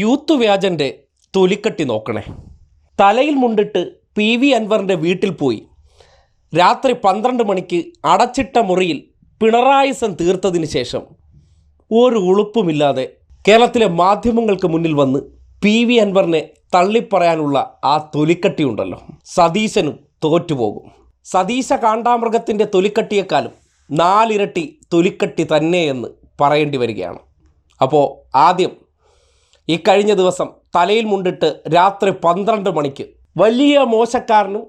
Youth വ്യാജൻ്റെ തൊലിക്കട്ടി നോക്കണേ. തലയിൽ മുണ്ടിട്ട് PV അൻവറിൻ്റെ വീട്ടിൽ പോയി രാത്രി 12 മണിക്ക് അടച്ചിട്ട മുറിയിൽ പിണറായിസം തീർത്തതിന് ശേഷം ഒരു ഉളുപ്പുമില്ലാതെ കേരളത്തിലെ മാധ്യമങ്ങൾക്ക് മുന്നിൽ വന്ന് PV അൻവറിനെ തള്ളിപ്പറയാനുള്ള ആ തൊലിക്കട്ടി ഉണ്ടല്ലോ, സതീശനും തോറ്റുപോകും. സതീശ കാണ്ടാമൃഗത്തിൻ്റെ തൊലിക്കട്ടിയേക്കാളും 4 ഇരട്ടി തൊലിക്കട്ടി തന്നെയെന്ന് പറയേണ്ടി വരികയാണ്. അപ്പോൾ ആദ്യം ഈ കഴിഞ്ഞ ദിവസം തലയിൽ മുണ്ടിട്ട് രാത്രി 12 മണിക്ക് വലിയ മോശക്കാരനും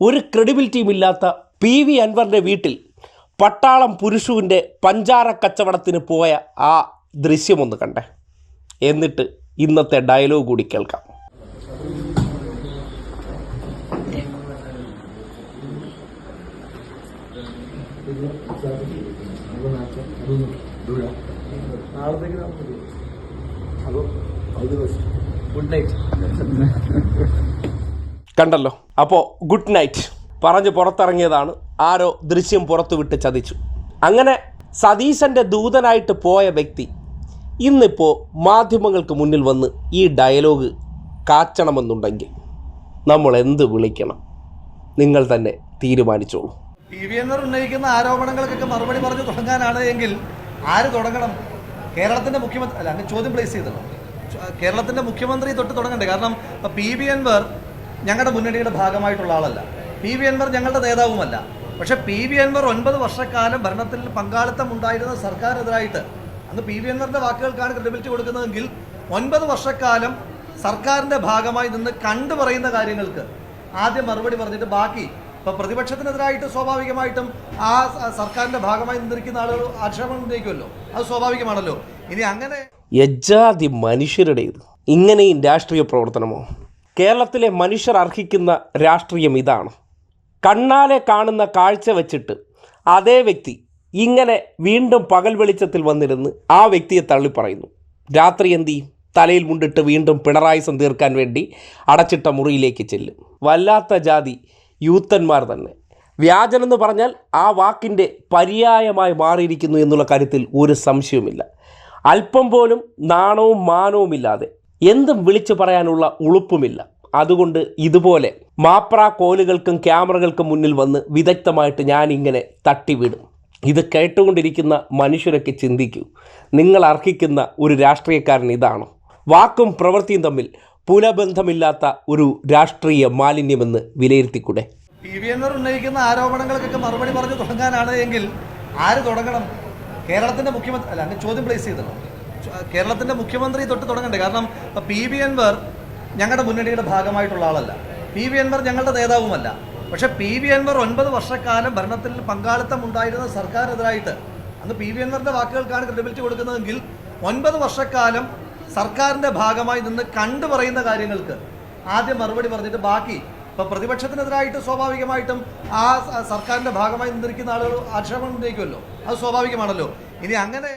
ഒരു ക്രെഡിബിലിറ്റിയും ഇല്ലാത്ത PV അൻവറിൻ്റെ വീട്ടിൽ പട്ടാളം പുരുഷുവിൻ്റെ പഞ്ചാര കച്ചവടത്തിന് പോയ ആ ദൃശ്യമൊന്ന് കണ്ടേ. എന്നിട്ട് ഇന്നത്തെ ഡയലോഗ് കൂടി കേൾക്കാം. കണ്ടല്ലോ. അപ്പോൾ ഗുഡ് നൈറ്റ് പറഞ്ഞ് പുറത്തിറങ്ങിയതാണ്. ആരോ ദൃശ്യം പുറത്തുവിട്ട് ചതിച്ചു. അങ്ങനെ സതീശൻ്റെ ദൂതനായിട്ട് പോയ വ്യക്തി ഇന്നിപ്പോൾ മാധ്യമങ്ങൾക്ക് മുന്നിൽ വന്ന് ഈ ഡയലോഗ് കാച്ചണമെന്നുണ്ടെങ്കിൽ നമ്മൾ എന്ത് വിളിക്കണം? നിങ്ങൾ തന്നെ തീരുമാനിച്ചോളൂ. PV അൻവർ ഉന്നയിക്കുന്ന ആരോപണങ്ങൾക്കൊക്കെ മറുപടി പറഞ്ഞു തുടങ്ങാനാണ് എങ്കിൽ ആര് തുടങ്ങണം? കേരളത്തിൻ്റെ മുഖ്യമന്ത്രി അല്ല, അങ്ങ് ചോദ്യം പ്ലേസ് ചെയ്തല്ലോ. കേരളത്തിൻ്റെ മുഖ്യമന്ത്രി തൊട്ട് തുടങ്ങണ്ടേ? കാരണം PV അൻവർ ഞങ്ങളുടെ മുന്നണിയുടെ ഭാഗമായിട്ടുള്ള ആളല്ല. PV അൻവർ ഞങ്ങളുടെ നേതാവുമല്ല. പക്ഷേ PV അൻവർ 9 വർഷക്കാലം ഭരണത്തിൽ പങ്കാളിത്തം ഉണ്ടായിരുന്ന സർക്കാരിനെതിരായിട്ട്, അന്ന് PV അൻവറിൻ്റെ വാക്കുകൾക്കാണ് ക്രെഡിബിലിറ്റി കൊടുക്കുന്നതെങ്കിൽ 9 വർഷക്കാലം സർക്കാരിൻ്റെ ഭാഗമായി നിന്ന് കണ്ടു പറയുന്ന കാര്യങ്ങൾക്ക് ആദ്യം മറുപടി പറഞ്ഞിട്ട് ബാക്കി ഇപ്പോൾ പ്രതിപക്ഷത്തിനെതിരായിട്ട് സ്വാഭാവികമായിട്ടും ആ സർക്കാരിൻ്റെ ഭാഗമായി നിന്നിരിക്കുന്ന ആളുകൾ ആക്ഷേപം ഉന്നയിക്കുമല്ലോ, അത് സ്വാഭാവികമാണല്ലോ. ഇനി അങ്ങനെ യജാതി മനുഷ്യരുടേത് ഇങ്ങനെയും രാഷ്ട്രീയ പ്രവർത്തനമോ? കേരളത്തിലെ മനുഷ്യർ അർഹിക്കുന്ന രാഷ്ട്രീയം ഇതാണ്. കണ്ണാലെ കാണുന്ന കാഴ്ച വെച്ചിട്ട് അതേ വ്യക്തി ഇങ്ങനെ വീണ്ടും പകൽ വെളിച്ചത്തിൽ വന്നിരുന്ന് ആ വ്യക്തിയെ തള്ളിപ്പറയുന്നു. രാത്രി എന്ത് ചെയ്യും? തലയിൽ മുണ്ടിട്ട് വീണ്ടും പിണറായിസം തീർക്കാൻ വേണ്ടി അടച്ചിട്ട മുറിയിലേക്ക് ചെല്ലും. വല്ലാത്ത ജാതി യൂത്തന്മാർ തന്നെ. വ്യാജനെന്ന് പറഞ്ഞാൽ ആ വാക്കിൻ്റെ പര്യായമായി മാറിയിരിക്കുന്നു എന്നുള്ള കാര്യത്തിൽ ഒരു സംശയവുമില്ല. അല്പം പോലും നാണവും മാനവുമില്ലാതെ എന്തും വിളിച്ചു പറയാനുള്ള ഉളുപ്പുമില്ല. അതുകൊണ്ട് ഇതുപോലെ മാപ്രാ കോലുകൾക്കും ക്യാമറകൾക്കും മുന്നിൽ വന്ന് വിദഗ്ധമായിട്ട് ഞാനിങ്ങനെ തട്ടിവിടും. ഇത് കേട്ടുകൊണ്ടിരിക്കുന്ന മനുഷ്യരൊക്കെ ചിന്തിക്കൂ, നിങ്ങൾ അർഹിക്കുന്ന ഒരു രാഷ്ട്രീയക്കാരൻ ഇതാണോ? വാക്കും പ്രവൃത്തിയും തമ്മിൽ പുലബന്ധമില്ലാത്ത ഒരു രാഷ്ട്രീയ മാലിന്യമെന്ന് വിലയിരുത്തിക്കൂടെ? PV അൻവർ ഉന്നയിക്കുന്ന ആരോപണങ്ങൾക്കൊക്കെ മറുപടി പറഞ്ഞു തുടങ്ങാനാണ് എങ്കിൽ ആര് തുടങ്ങണം? കേരളത്തിൻ്റെ മുഖ്യമന്ത്രി അല്ല, അങ്ങ് ചോദ്യം പ്ലേസ് ചെയ്തല്ലോ. കേരളത്തിൻ്റെ മുഖ്യമന്ത്രി തൊട്ട് തുടങ്ങണ്ടേ? കാരണം PV അൻവർ ഞങ്ങളുടെ മുന്നണിയുടെ ഭാഗമായിട്ടുള്ള ആളല്ല. PV അൻവർ ഞങ്ങളുടെ നേതാവുമല്ല. പക്ഷേ PV അൻവർ 9 വർഷക്കാലം ഭരണത്തിൽ പങ്കാളിത്തം ഉണ്ടായിരുന്ന സർക്കാരിനെതിരായിട്ട്, അന്ന് PV അൻവറിൻ്റെ വാക്കുകൾക്കാണ് ക്രെഡിബിലിറ്റി കൊടുക്കുന്നതെങ്കിൽ 9 വർഷക്കാലം സർക്കാരിൻ്റെ ഭാഗമായി നിന്ന് കണ്ടു പറയുന്ന കാര്യങ്ങൾക്ക് ആദ്യം മറുപടി പറഞ്ഞിട്ട് ബാക്കി ഇപ്പോൾ പ്രതിപക്ഷത്തിനെതിരായിട്ട് സ്വാഭാവികമായിട്ടും ആ സർക്കാരിൻ്റെ ഭാഗമായി നിന്നിരിക്കുന്ന ആളുകൾ ആക്ഷേപം ഉന്നയിക്കുമല്ലോ, അത് സ്വാഭാവികമാണല്ലോ. ഇനി അങ്ങനെ